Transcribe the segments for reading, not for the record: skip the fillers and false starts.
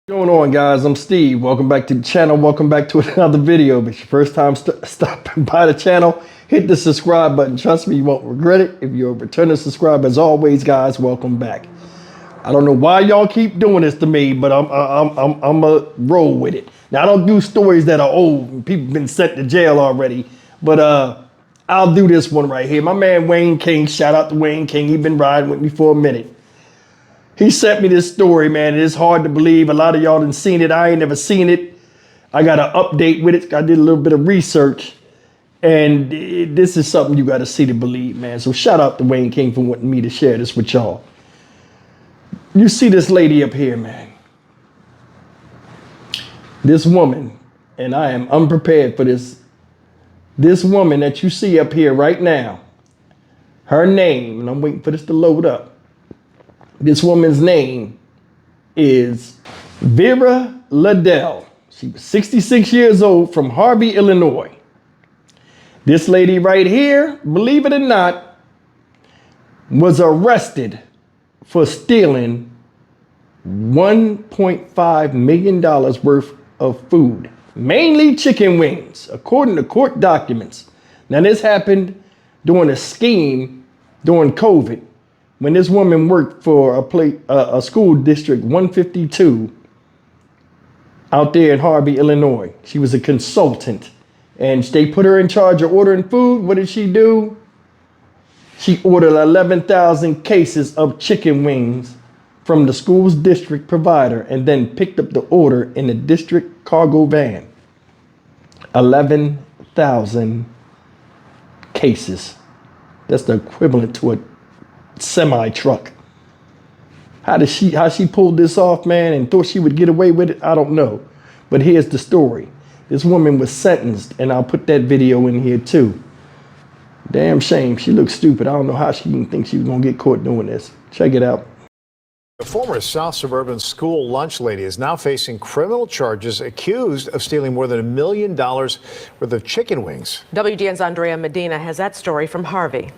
What's going on, guys? I'm Steve. Welcome back to the channel. Welcome back to another video. If it's your first time stopping by the channel, hit the subscribe button. Trust me, you won't regret it. If you're a returning subscriber, as always, guys, welcome back. I don't know why y'all keep doing this to me, but I'm a roll with it. Now, I don't do stories that are old and people been sent to jail already, but I'll do this one right here. My man Wayne King, shout out to Wayne King. He been riding with me for a minute. He sent me this story, man. It is hard to believe. A lot of y'all done seen it. I ain't never seen it. I got an update with it. I did a little bit of research. And this is something you got to see to believe, man. So shout out to Wayne King for wanting me to share this with y'all. You see this lady up here, man. This woman, and I am unprepared for this. This woman that you see up here right now, her name, and I'm waiting for this to load up. This woman's name is Vera Liddell. She was 66 years old from Harvey, Illinois. This lady right here, believe it or not, was arrested for stealing $1.5 million worth of food, mainly chicken wings, according to court documents. Now, this happened during a scheme during COVID, when this woman worked for a school district 152 out there in Harvey, Illinois. She was a consultant, and they put her in charge of ordering food. What did she do? She ordered 11,000 cases of chicken wings from the school's district provider and then picked up the order in the district cargo van. 11,000 cases. That's the equivalent to a semi-truck. How she pulled this off, man, and thought she would get away with it, I don't know. But here's the story. This woman was sentenced, and I'll put that video in here too. Damn shame. She looks stupid. I don't know how she didn't think she was gonna get caught doing this. Check it out. A former South Suburban school lunch lady is now facing criminal charges accused of stealing more than $1 million worth of chicken wings. WGN's Andrea Medina has that story from Harvey.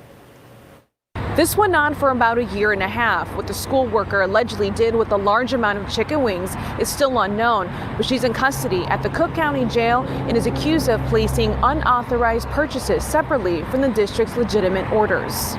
This went on for about a year and a half. What the school worker allegedly did with the large amount of chicken wings is still unknown, but she's in custody at the Cook County Jail and is accused of placing unauthorized purchases separately from the district's legitimate orders.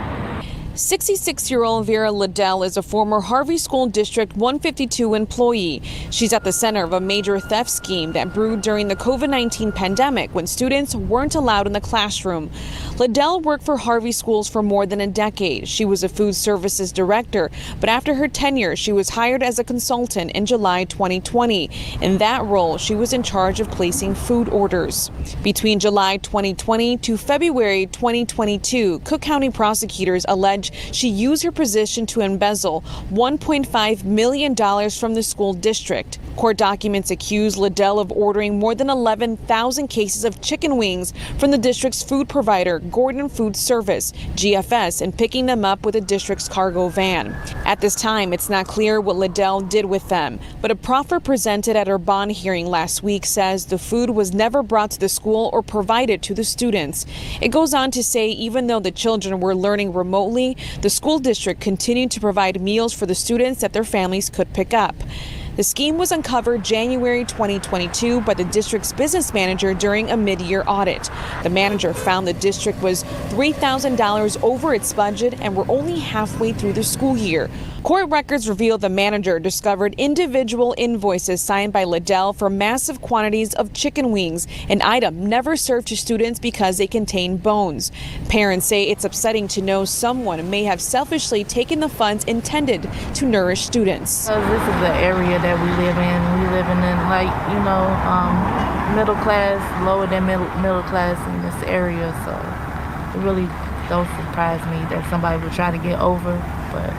66-year-old Vera Liddell is a former Harvey School District 152 employee. She's at the center of a major theft scheme that brewed during the COVID-19 pandemic when students weren't allowed in the classroom. Liddell worked for Harvey Schools for more than a decade. She was a food services director, but after her tenure, she was hired as a consultant in July 2020. In that role, she was in charge of placing food orders. Between July 2020 to February 2022, Cook County prosecutors alleged she used her position to embezzle $1.5 million from the school district. Court documents accuse Liddell of ordering more than 11,000 cases of chicken wings from the district's food provider, Gordon Food Service, GFS, and picking them up with the district's cargo van. At this time, it's not clear what Liddell did with them, but a proffer presented at her bond hearing last week says the food was never brought to the school or provided to the students. It goes on to say even though the children were learning remotely, the school district continued to provide meals for the students that their families could pick up. The scheme was uncovered January 2022 by the district's business manager during a mid-year audit. The manager found the district was $3,000 over its budget and were only halfway through the school year. Court records reveal the manager discovered individual invoices signed by Liddell for massive quantities of chicken wings, an item never served to students because they contain bones. Parents say it's upsetting to know someone may have selfishly taken the funds intended to nourish students. This is the area that we live in. We live in middle class, lower than middle class in this area, so it really don't surprise me that somebody would try to get over, but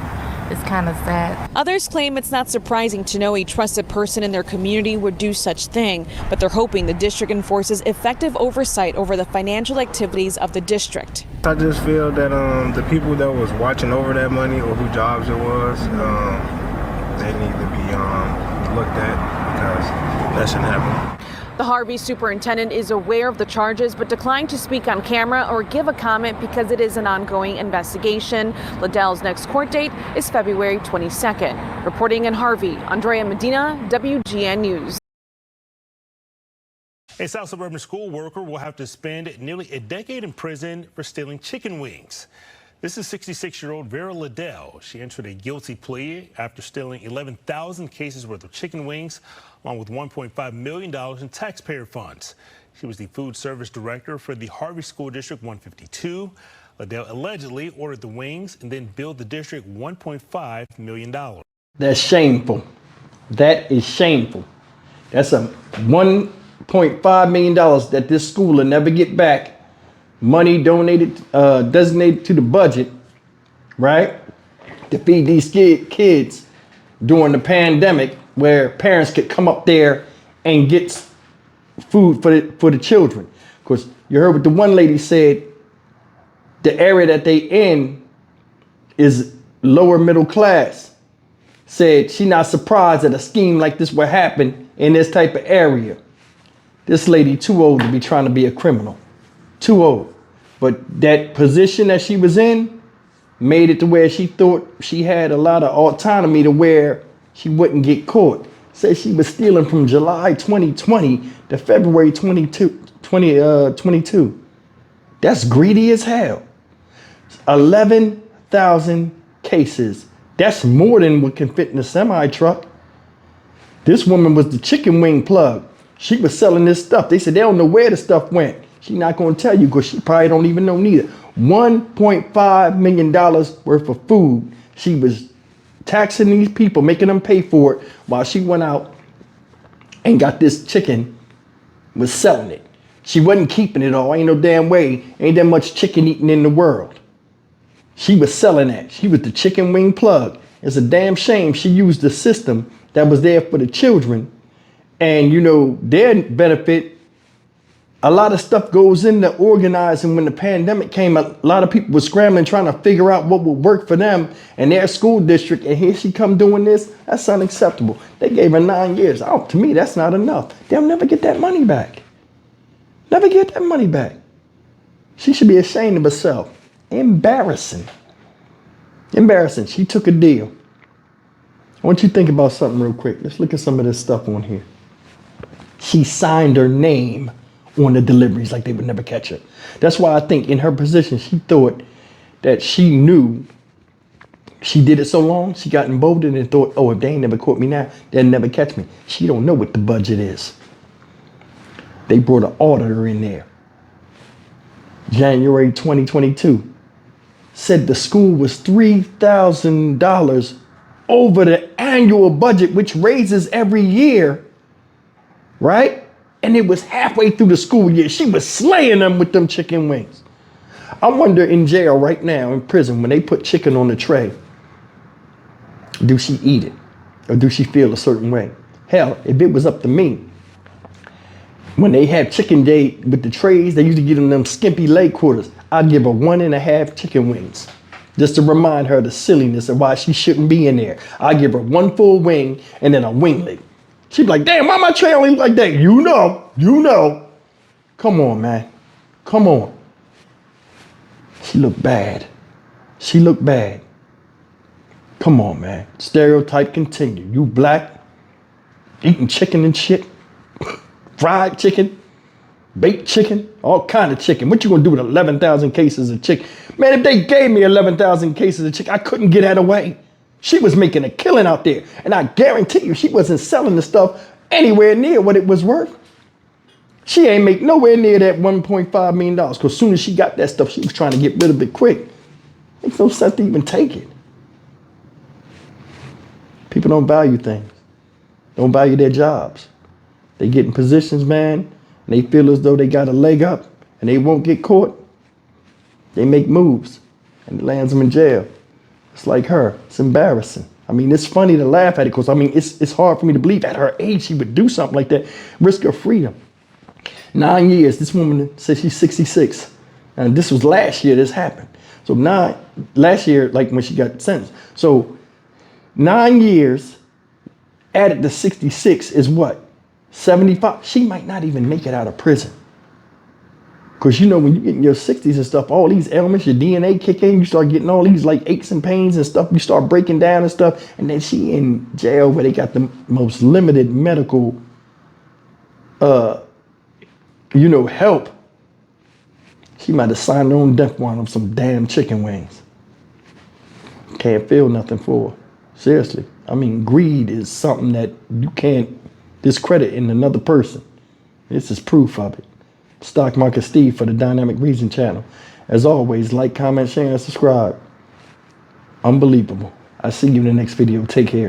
it's kind of sad. Others claim it's not surprising to know a trusted person in their community would do such thing, but they're hoping the district enforces effective oversight over the financial activities of the district. I just feel that the people that was watching over that money or whose jobs it was, they need to be looked at because that shouldn't happen. The Harvey superintendent is aware of the charges but declined to speak on camera or give a comment because it is an ongoing investigation. Liddell's next court date is February 22nd. Reporting in Harvey, Andrea Medina, WGN News. A South Suburban school worker will have to spend nearly a decade in prison for stealing chicken wings. This is 66-year-old Vera Liddell. She entered a guilty plea after stealing 11,000 cases worth of chicken wings, along with $1.5 million in taxpayer funds. She was the food service director for the Harvey School District 152. Liddell allegedly ordered the wings and then billed the district $1.5 million. That's shameful. That is shameful. That's a $1.5 million that this school will never get back. Money donated, designated to the budget, right? To feed these kids during the pandemic, where parents could come up there and get food for the children. Of course, you heard what the one lady said. The area that they in is lower middle class. Said she not surprised that a scheme like this would happen in this type of area. This lady too old to be trying to be a criminal. Too old. But that position that she was in made it to where she thought she had a lot of autonomy to where she wouldn't get caught. Said she was stealing from July 2020 to February 2022. That's greedy as hell. 11,000 cases. That's more than what can fit in a semi truck. This woman was the chicken wing plug. She was selling this stuff. They said they don't know where the stuff went. She's not going to tell you because she probably don't even know neither. $1.5 million worth of food. She was taxing these people, making them pay for it while she went out and got this chicken, was selling it. She wasn't keeping it all. Ain't no damn way. Ain't that much chicken eating in the world. She was selling that. She was the chicken wing plug. It's a damn shame she used the system that was there for the children. And, you know, their benefit, a lot of stuff goes into organizing. When the pandemic came, a lot of people were scrambling, trying to figure out what would work for them and their school district. And here she come doing this. That's unacceptable. They gave her 9 years. Oh, to me, that's not enough. They'll never get that money back. Never get that money back. She should be ashamed of herself. Embarrassing. Embarrassing. She took a deal. I want you to think about something real quick. Let's look at some of this stuff on here. She signed her name on the deliveries like they would never catch her. That's why I think in her position, she thought that she knew she did it so long, she got emboldened and thought, oh, if they ain't never caught me now, they'll never catch me. She don't know what the budget is. They brought an auditor in there. January 2022. Said the school was $3,000 over the annual budget, which raises every year, right? And it was halfway through the school year. She was slaying them with them chicken wings. I wonder in jail right now, in prison, when they put chicken on the tray, do she eat it? Or do she feel a certain way? Hell, if it was up to me, when they have chicken day with the trays, they usually give them skimpy leg quarters. I'd give her 1.5 chicken wings just to remind her of the silliness of why she shouldn't be in there. I'd give her 1 full wing and then a winglet. She'd be like, damn, why my tray only like that? You know. Come on, man. Come on. She looked bad. She looked bad. Come on, man. Stereotype continue. You black, eating chicken and shit. Fried chicken, baked chicken, all kind of chicken. What you gonna do with 11,000 cases of chicken? Man, if they gave me 11,000 cases of chicken, I couldn't get that away. She was making a killing out there. And I guarantee you, she wasn't selling the stuff anywhere near what it was worth. She ain't make nowhere near that $1.5 million. Because as soon as she got that stuff, she was trying to get rid of it quick. Makes no sense to even take it. People don't value things. Don't value their jobs. They get in positions, man, and they feel as though they got a leg up and they won't get caught. They make moves and it lands them in jail. It's like her. It's embarrassing. I mean, it's funny to laugh at it because, I mean, it's hard for me to believe at her age she would do something like that, risk her freedom. 9 years. This woman says she's 66. And this was last year this happened. So last year, like when she got sentenced. So 9 years added to 66 is what? 75, she might not even make it out of prison. Because, you know, when you get in your 60s and stuff, all these ailments, your DNA kick in, you start getting all these like aches and pains and stuff. You start breaking down and stuff. And then she in jail where they got the most limited medical, you know, help. She might have signed her own death warrant on some damn chicken wings. Can't feel nothing for her. Seriously. I mean, greed is something that you can't discredit in another person. This is proof of it. Stock Market Steve for the Dynamic Reason channel. As always, like, comment, share, and subscribe. Unbelievable. I'll see you in the next video. Take care.